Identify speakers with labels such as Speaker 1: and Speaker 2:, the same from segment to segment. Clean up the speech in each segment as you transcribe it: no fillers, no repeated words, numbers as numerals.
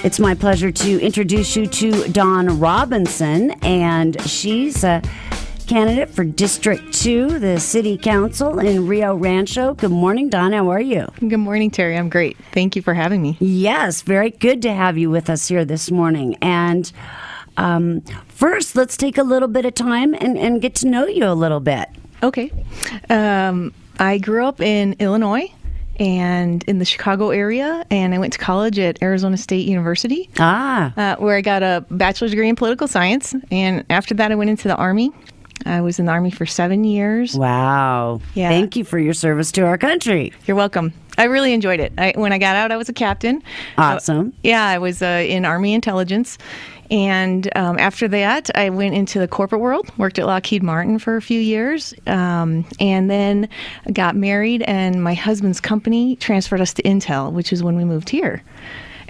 Speaker 1: It's my pleasure to introduce you to Dawnn Robinson, and she's a candidate for District 2, the City Council in Rio Rancho. Good morning, Dawnn. How are you?
Speaker 2: Good morning, Terrie. I'm great. Thank you for having me.
Speaker 1: Yes, very good to have you with us here this morning. And first, let's take a little bit of time and get to know you a little bit.
Speaker 2: Okay. I grew up in Illinois and in the Chicago area, and I went to college at Arizona State University, where I got a bachelor's degree in political science. And after that, I went into the Army. I was in the Army for 7 years.
Speaker 1: Wow.
Speaker 2: Yeah.
Speaker 1: Thank you for your service to our country.
Speaker 2: You're welcome. I really enjoyed it. When I got out, I was a captain.
Speaker 1: Awesome.
Speaker 2: I was in Army intelligence. And after that, I went into the corporate world, worked at Lockheed Martin for a few years, and then got married, and my husband's company transferred us to Intel, which is when we moved here.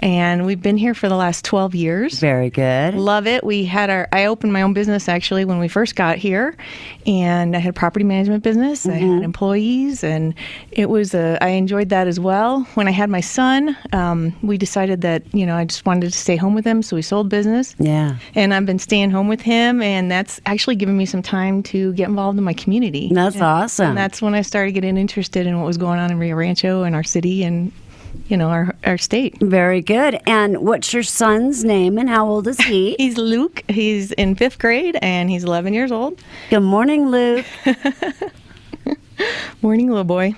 Speaker 2: And we've been here for the last 12 years.
Speaker 1: Very good.
Speaker 2: Love it. I opened my own business actually when we first got here, and I had a property management business. I had employees, and I enjoyed that as well. When I had my son, we decided that, I just wanted to stay home with him, so we sold business.
Speaker 1: Yeah.
Speaker 2: And I've been staying home with him, and that's actually given me some time to get involved in my community.
Speaker 1: That's awesome.
Speaker 2: And that's when I started getting interested in what was going on in Rio Rancho and our city and our state.
Speaker 1: Very good. And what's your son's name and how old is he?
Speaker 2: He's Luke. He's in 5th grade and he's 11 years old.
Speaker 1: Good morning, Luke.
Speaker 2: Morning, little boy.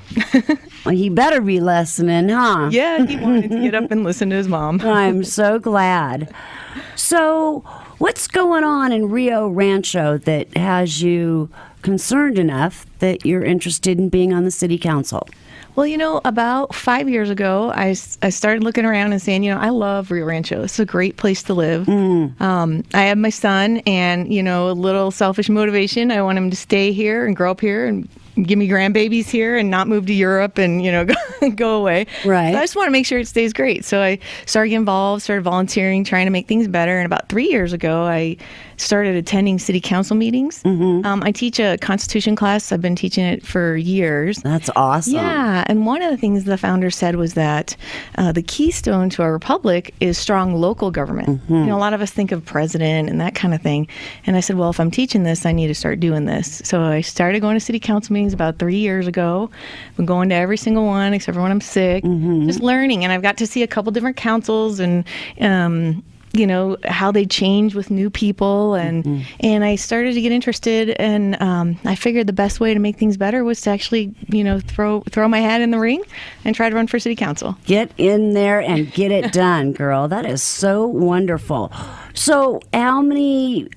Speaker 1: Well, he better be listening, huh?
Speaker 2: Yeah, he wanted to get up and listen to his mom.
Speaker 1: I'm so glad. So, what's going on in Rio Rancho that has you concerned enough that you're interested in being on the city council?
Speaker 2: Well, about 5 years ago, I started looking around and saying, I love Rio Rancho. It's a great place to live. I have my son, and, a little selfish motivation. I want him to stay here and grow up here and give me grandbabies here and not move to Europe and, go away.
Speaker 1: Right.
Speaker 2: So I just want to make sure it stays great. So I started getting involved, started volunteering, trying to make things better. And about 3 years ago, I started attending city council meetings. I teach a Constitution class. I've been teaching it for years.
Speaker 1: That's awesome.
Speaker 2: Yeah. And one of the things the founder said was that the keystone to our republic is strong local government. A lot of us think of president and that kind of thing. And I said, well, if I'm teaching this, I need to start doing this. So I started going to city council meetings about 3 years ago. I've been going to every single one except for when I'm sick, just learning. And I've got to see a couple different councils and, how they change with new people. And I started to get interested, and I figured the best way to make things better was to actually, throw my hat in the ring and try to run for city council.
Speaker 1: Get in there and get it done, girl. That is so wonderful. So how many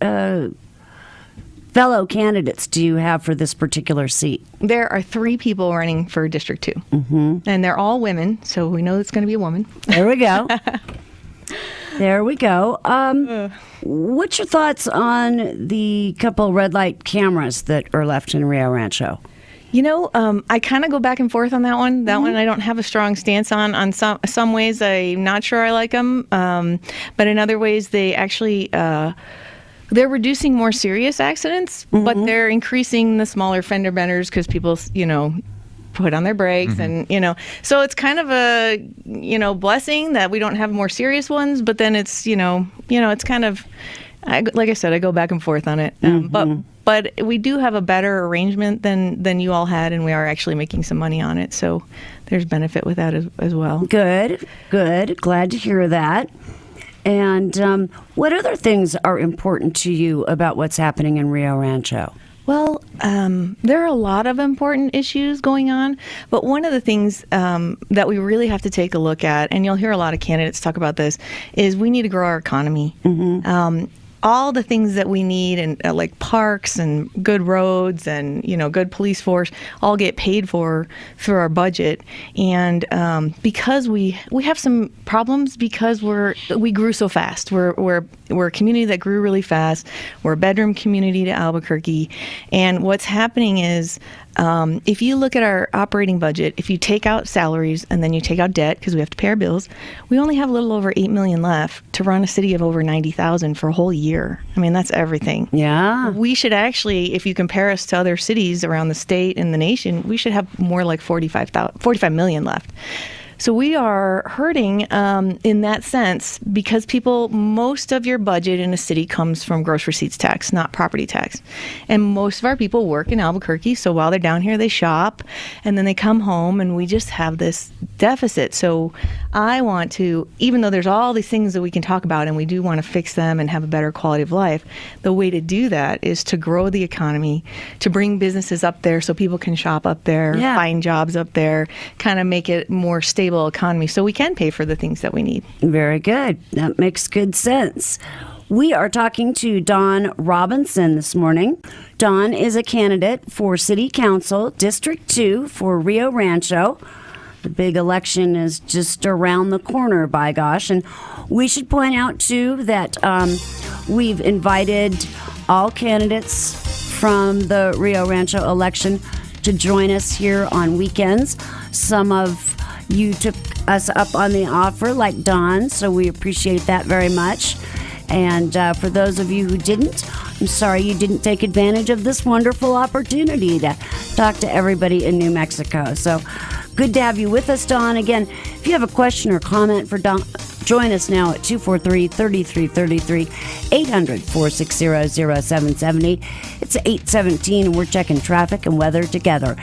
Speaker 1: fellow candidates do you have for this particular seat?
Speaker 2: There are 3 people running for District 2, and they're all women, so we know it's going to be a woman.
Speaker 1: There we go. There we go. What's your thoughts on the couple red light cameras that are left in Rio Rancho?
Speaker 2: I kind of go back and forth on that one. That one I don't have a strong stance on. On some ways, I'm not sure I like them, but in other ways, they actually they're reducing more serious accidents, but they're increasing the smaller fender benders because people, put on their brakes and, so it's kind of a, blessing that we don't have more serious ones, but then it's, it's kind of, like I said, I go back and forth on it. But we do have a better arrangement than you all had, and we are actually making some money on it. So there's benefit with that as well.
Speaker 1: Good. Glad to hear that. And what other things are important to you about what's happening in Rio Rancho?
Speaker 2: Well, there are a lot of important issues going on, but one of the things that we really have to take a look at, and you'll hear a lot of candidates talk about this, is we need to grow our economy. All the things that we need, and like parks and good roads and good police force, all get paid for through our budget. And because we have some problems because we grew so fast. We're a community that grew really fast. We're a bedroom community to Albuquerque, and what's happening is if you look at our operating budget, if you take out salaries and then you take out debt because we have to pay our bills, we only have a little over $8 million left to run a city of over 90,000 for a whole year. I mean, that's everything.
Speaker 1: Yeah.
Speaker 2: We should actually, if you compare us to other cities around the state and the nation, we should have more like 45 million left. So we are hurting in that sense because most of your budget in a city comes from gross receipts tax, not property tax. And most of our people work in Albuquerque, so while they're down here, they shop, and then they come home, and we just have this deficit. So I want to, even though there's all these things that we can talk about, and we do want to fix them and have a better quality of life, the way to do that is to grow the economy, to bring businesses up there so people can shop up there, find jobs up there, kind of make it more stable economy so we can pay for the things that we need.
Speaker 1: Very good. That makes good sense. We are talking to Dawnn Robinson this morning. Dawnn is a candidate for City Council, District 2 for Rio Rancho. The big election is just around the corner, by gosh. And we should point out, too, that we've invited all candidates from the Rio Rancho election to join us here on weekends. Some of you took us up on the offer, like Dawnn, so we appreciate that very much. And for those of you who didn't, I'm sorry you didn't take advantage of this wonderful opportunity to talk to everybody in New Mexico. So good to have you with us, Dawnn. Again, if you have a question or comment for Dawnn, join us now at 243-3333, 800-460-0778. It's 8:17, and we're checking traffic and weather together.